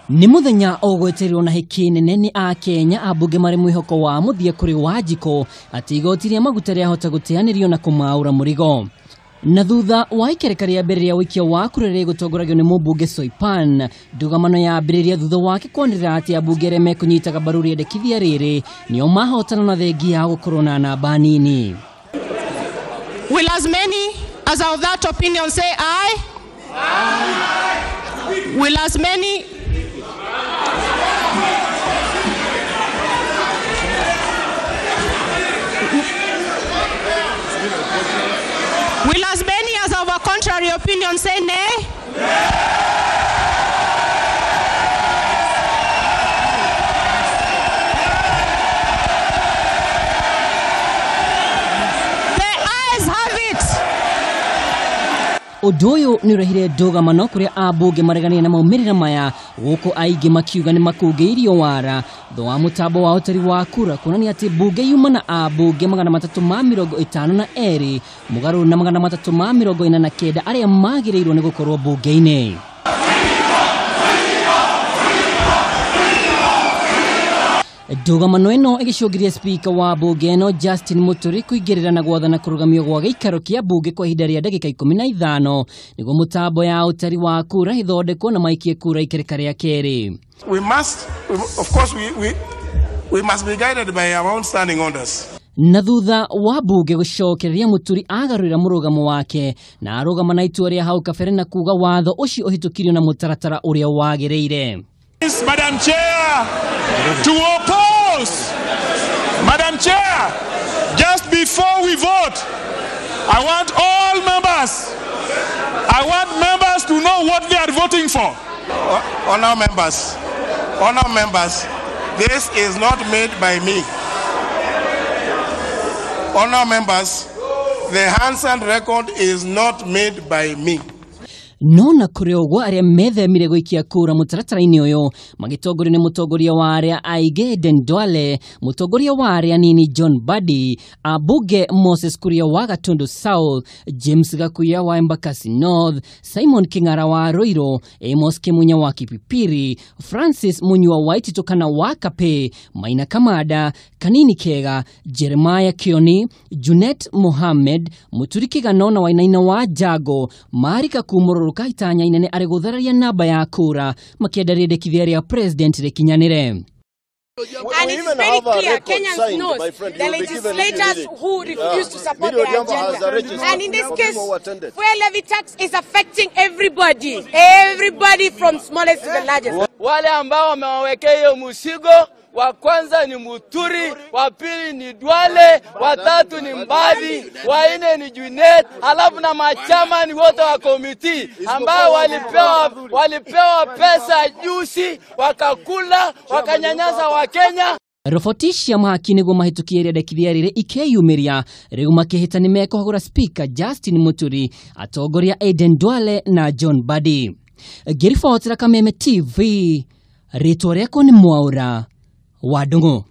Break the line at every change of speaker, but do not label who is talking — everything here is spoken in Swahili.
Ni muthenya ogweterwo na hiki nene a Kenya abunge mari mwihoko wa muthia kuri Wanjiko ati igoti ria maguta ria hota guteanirio na kumaura murigo. Na thutha wa ikereka ria mbere ria wikia wa kurere gutongoragio ni mubunge Soipan, ndugamano ya mbere thutha wake kwonera ati abunge re mekunyitaga baru riendekithia riri nio mahotana na thengi ya gukorwo na namba nini.
Will as many as of that opinion say aye? Aye. Will as many Will as many as of a contrary opinion say nay? The ayes have it.
Udoyo ni rahire ndugamano kuria abunge maregania na maumirira maya guko aige makiuga ni makugeirio wara tho wa mutambo wa utari wa kura kunani ati bunge yuma na abunge 352 mugaru na 349 aria magireirwo ni gukorwo bunge-ini. Ndugamano ino igicungiria speaker wa bunge no Justin Muturi kuigirira na gwathana kurugamio gwa giikaro kia bunge kwa ihinda ria ndagika 15 niguo mutambo ya utari wa kura ithondekwo na maikie kura ikereka ria keri.
We must be guided by our own standing orders.
Na thutha wa bunge gucokereria Muturi agarurira murugamo wake na arugama na itua ria hau kabere na kuga watho ucio uhitukirio na mutaratara uria wagireire.
Madam Chair, to oppose. Madam Chair, just before we vote, I want members to know what they are voting for. Honor members, this is not made by me. Honor members, the Hansen record is not made by me.
Nona kuriogwa aria methemire guikia kura mutaratara-ini uyu magitongorio ni mutongoria wa aria aige Aden Duale, mutongoria wa aria nini John Badi, abunge Moses Kuria wa Gatundu South, James Gakuya wa Embakasi North, Simon King'ara wa Roiro, Amos Kimunya wa Kipipiri, Francis Munywa wa Ititokana wa Kape, Maina Kamada, Kanini Kega, Jeremiah Kioni, Junet Mohamed, Muturi Kiganona wa Inaina wa Jago, Marika Kumuru kaitanya inene ari guthararia namba ya kura makiendaria ndekithia ria president rekinyanire.
And it's very clear, Kenyans know the legislators who refuse to support the agenda. And in this case, fuel levy tax is affecting everybody from smallest to the largest.
Wale ambao wamewawekea hiyo mzigo, wa kwanza ni Muturi, wa pili ni Duale, wa tatu ni Mbadi, wa nne ni Junet, halafu na machamani wote wa komiti ambao walipewa pesa juzi, wakakula, wakanyanyasa wa Kenya.
Rofotisha mahaki niguo mahitukie ria ndekithia riri ikeyumiria riu makihita ni mekohagura speaker Justin Muturi, atongoria Aden Duale na John Badi. Girifotera Kameme TV, ritwa riako ni Mwaura wa Ndung'u.